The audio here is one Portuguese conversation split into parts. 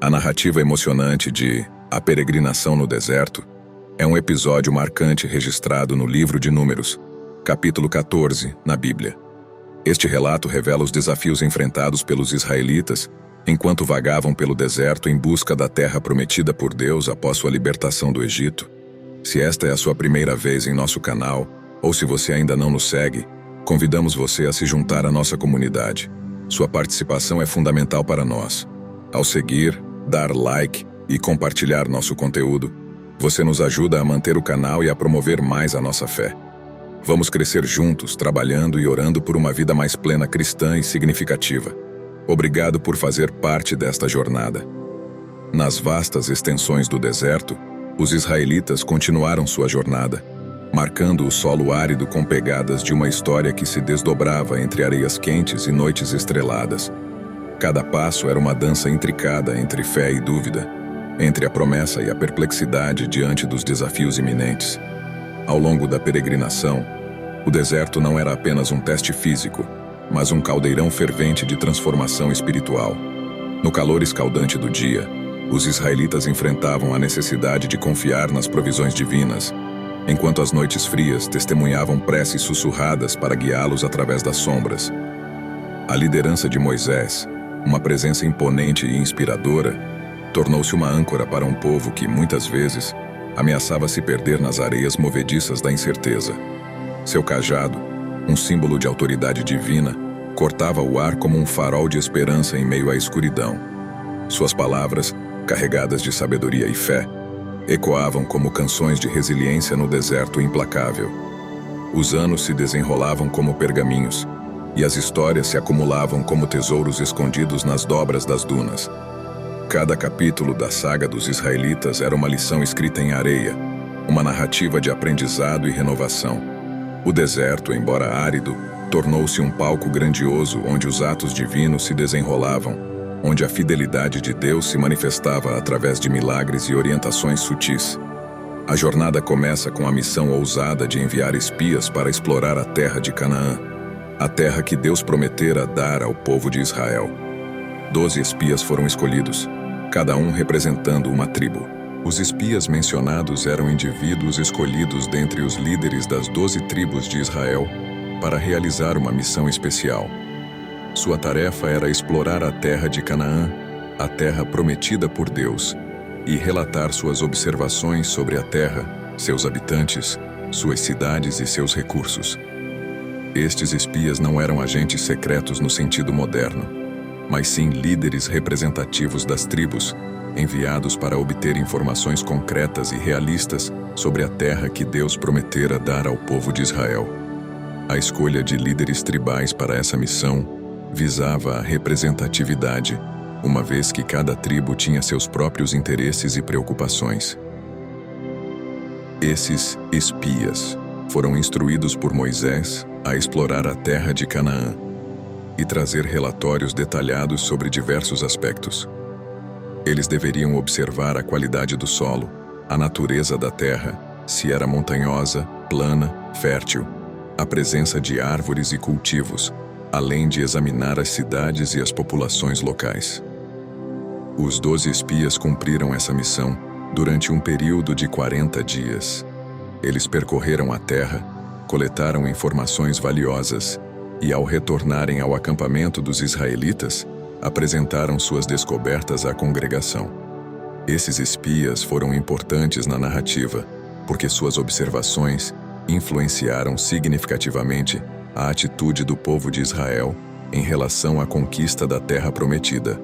A narrativa emocionante de A Peregrinação no Deserto é um episódio marcante registrado no livro de Números, capítulo 14, na Bíblia. Este relato revela os desafios enfrentados pelos israelitas enquanto vagavam pelo deserto em busca da terra prometida por Deus após sua libertação do Egito. Se esta é a sua primeira vez em nosso canal, ou se você ainda não nos segue, convidamos você a se juntar à nossa comunidade. Sua participação é fundamental para nós. Ao seguir, dar like e compartilhar nosso conteúdo, você nos ajuda a manter o canal e a promover mais a nossa fé. Vamos crescer juntos, trabalhando e orando por uma vida mais plena cristã e significativa. Obrigado por fazer parte desta jornada. Nas vastas extensões do deserto, os israelitas continuaram sua jornada, marcando o solo árido com pegadas de uma história que se desdobrava entre areias quentes e noites estreladas. Cada passo era uma dança intricada entre fé e dúvida, entre a promessa e a perplexidade diante dos desafios iminentes. Ao longo da peregrinação, o deserto não era apenas um teste físico, mas um caldeirão fervente de transformação espiritual. No calor escaldante do dia, os israelitas enfrentavam a necessidade de confiar nas provisões divinas, enquanto as noites frias testemunhavam preces sussurradas para guiá-los através das sombras. A liderança de Moisés, uma presença imponente e inspiradora, tornou-se uma âncora para um povo que, muitas vezes, ameaçava se perder nas areias movediças da incerteza. Seu cajado, um símbolo de autoridade divina, cortava o ar como um farol de esperança em meio à escuridão. Suas palavras, carregadas de sabedoria e fé, ecoavam como canções de resiliência no deserto implacável. Os anos se desenrolavam como pergaminhos, e as histórias se acumulavam como tesouros escondidos nas dobras das dunas. Cada capítulo da saga dos israelitas era uma lição escrita em areia, uma narrativa de aprendizado e renovação. O deserto, embora árido, tornou-se um palco grandioso onde os atos divinos se desenrolavam, onde a fidelidade de Deus se manifestava através de milagres e orientações sutis. A jornada começa com a missão ousada de enviar espias para explorar a terra de Canaã, a terra que Deus prometera dar ao povo de Israel. 12 espias foram escolhidos, cada um representando uma tribo. Os espias mencionados eram indivíduos escolhidos dentre os líderes das 12 tribos de Israel para realizar uma missão especial. Sua tarefa era explorar a terra de Canaã, a terra prometida por Deus, e relatar suas observações sobre a terra, seus habitantes, suas cidades e seus recursos. Estes espias não eram agentes secretos no sentido moderno, mas sim líderes representativos das tribos, enviados para obter informações concretas e realistas sobre a terra que Deus prometera dar ao povo de Israel. A escolha de líderes tribais para essa missão visava a representatividade, uma vez que cada tribo tinha seus próprios interesses e preocupações. Esses espias foram instruídos por Moisés a explorar a terra de Canaã e trazer relatórios detalhados sobre diversos aspectos. Eles deveriam observar a qualidade do solo, a natureza da terra, se era montanhosa, plana, fértil, a presença de árvores e cultivos, além de examinar as cidades e as populações locais. Os 12 espias cumpriram essa missão durante um período de 40 dias. Eles percorreram a terra, coletaram informações valiosas e, ao retornarem ao acampamento dos israelitas, apresentaram suas descobertas à congregação. Esses espias foram importantes na narrativa, porque suas observações influenciaram significativamente a atitude do povo de Israel em relação à conquista da terra prometida.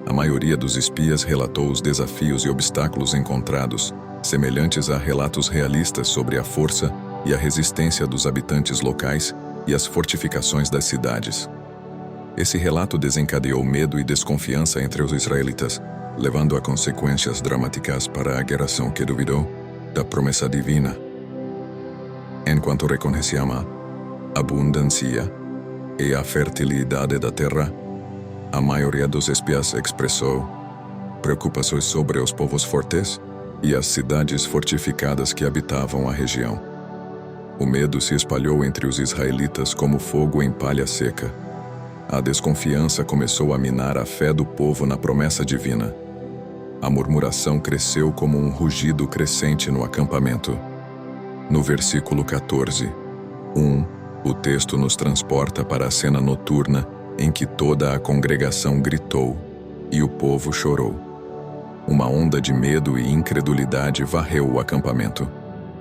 A maioria dos espias relatou os desafios e obstáculos encontrados, semelhantes a relatos realistas sobre a força e a resistência dos habitantes locais e as fortificações das cidades. Esse relato desencadeou medo e desconfiança entre os israelitas, levando a consequências dramáticas para a geração que duvidou da promessa divina. Enquanto reconheciam a abundância e a fertilidade da terra, a maioria dos espias expressou preocupações sobre os povos fortes e as cidades fortificadas que habitavam a região. O medo se espalhou entre os israelitas como fogo em palha seca. A desconfiança começou a minar a fé do povo na promessa divina. A murmuração cresceu como um rugido crescente no acampamento. No versículo 14, o texto nos transporta para a cena noturna em que toda a congregação gritou e o povo chorou. Uma onda de medo e incredulidade varreu o acampamento.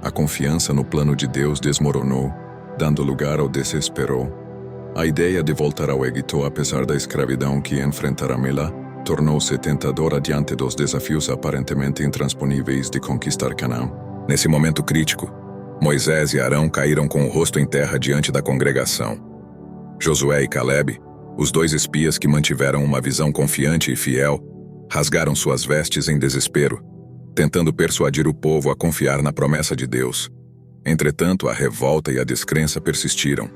A confiança no plano de Deus desmoronou, dando lugar ao desespero. A ideia de voltar ao Egito, apesar da escravidão que enfrentará Mela, tornou-se tentadora diante dos desafios aparentemente intransponíveis de conquistar Canaã. Nesse momento crítico, Moisés e Arão caíram com o rosto em terra diante da congregação. Josué e Calebe, os dois espias que mantiveram uma visão confiante e fiel, rasgaram suas vestes em desespero, tentando persuadir o povo a confiar na promessa de Deus. Entretanto, a revolta e a descrença persistiram.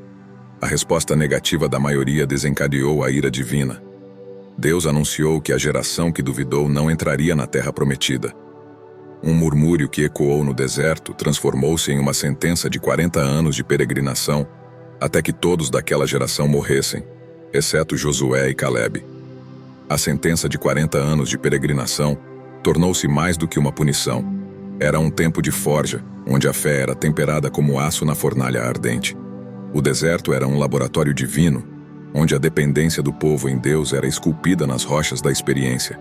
A resposta negativa da maioria desencadeou a ira divina. Deus anunciou que a geração que duvidou não entraria na terra prometida. Um murmúrio que ecoou no deserto transformou-se em uma sentença de 40 anos de peregrinação, até que todos daquela geração morressem, exceto Josué e Calebe. A sentença de 40 anos de peregrinação tornou-se mais do que uma punição. Era um tempo de forja, onde a fé era temperada como aço na fornalha ardente. O deserto era um laboratório divino, onde a dependência do povo em Deus era esculpida nas rochas da experiência.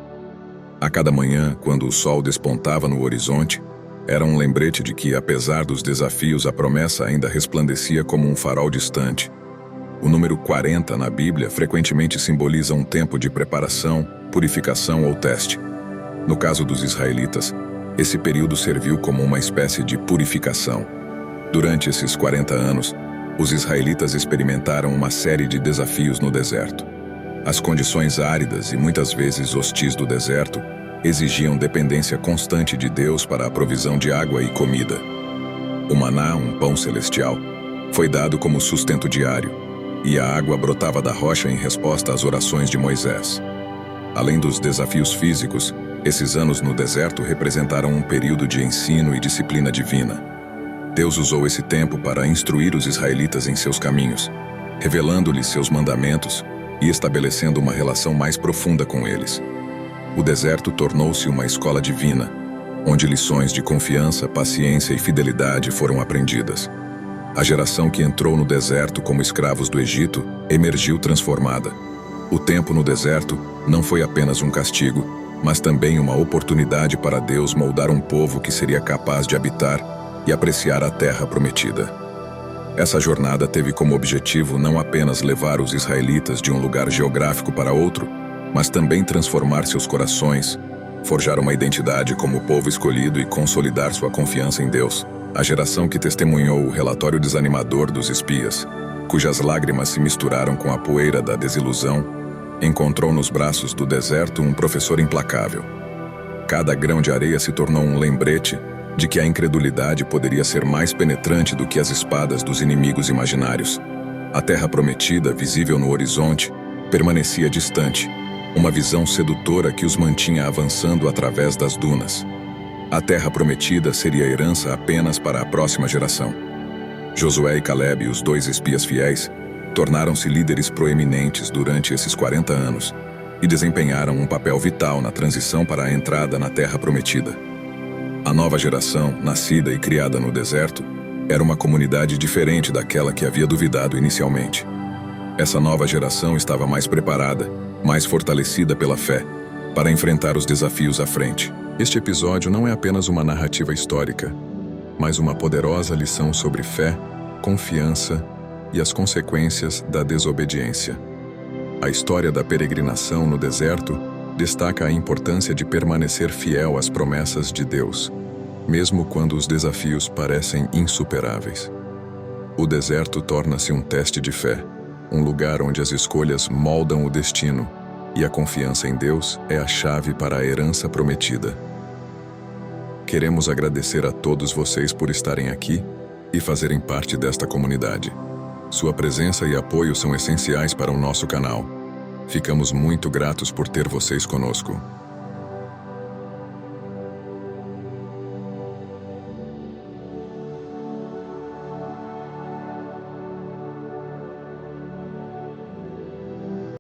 A cada manhã, quando o sol despontava no horizonte, era um lembrete de que, apesar dos desafios, a promessa ainda resplandecia como um farol distante. O número 40 na Bíblia frequentemente simboliza um tempo de preparação, purificação ou teste. No caso dos israelitas, esse período serviu como uma espécie de purificação. Durante esses 40 anos, os israelitas experimentaram uma série de desafios no deserto. As condições áridas e muitas vezes hostis do deserto exigiam dependência constante de Deus para a provisão de água e comida. O maná, um pão celestial, foi dado como sustento diário, e a água brotava da rocha em resposta às orações de Moisés. Além dos desafios físicos, esses anos no deserto representaram um período de ensino e disciplina divina. Deus usou esse tempo para instruir os israelitas em seus caminhos, revelando-lhes seus mandamentos e estabelecendo uma relação mais profunda com eles. O deserto tornou-se uma escola divina, onde lições de confiança, paciência e fidelidade foram aprendidas. A geração que entrou no deserto como escravos do Egito emergiu transformada. O tempo no deserto não foi apenas um castigo, mas também uma oportunidade para Deus moldar um povo que seria capaz de habitar e apreciar a terra prometida. Essa jornada teve como objetivo não apenas levar os israelitas de um lugar geográfico para outro, mas também transformar seus corações, forjar uma identidade como povo escolhido e consolidar sua confiança em Deus. A geração que testemunhou o relatório desanimador dos espias, cujas lágrimas se misturaram com a poeira da desilusão, encontrou nos braços do deserto um professor implacável. Cada grão de areia se tornou um lembrete de que a incredulidade poderia ser mais penetrante do que as espadas dos inimigos imaginários. A terra prometida, visível no horizonte, permanecia distante, uma visão sedutora que os mantinha avançando através das dunas. A terra prometida seria herança apenas para a próxima geração. Josué e Calebe, os dois espias fiéis, tornaram-se líderes proeminentes durante esses 40 anos e desempenharam um papel vital na transição para a entrada na terra prometida. A nova geração, nascida e criada no deserto, era uma comunidade diferente daquela que havia duvidado inicialmente. Essa nova geração estava mais preparada, mais fortalecida pela fé, para enfrentar os desafios à frente. Este episódio não é apenas uma narrativa histórica, mas uma poderosa lição sobre fé, confiança e as consequências da desobediência. A história da peregrinação no deserto destaca a importância de permanecer fiel às promessas de Deus, mesmo quando os desafios parecem insuperáveis. O deserto torna-se um teste de fé, um lugar onde as escolhas moldam o destino, e a confiança em Deus é a chave para a herança prometida. Queremos agradecer a todos vocês por estarem aqui e fazerem parte desta comunidade. Sua presença e apoio são essenciais para o nosso canal. Ficamos muito gratos por ter vocês conosco.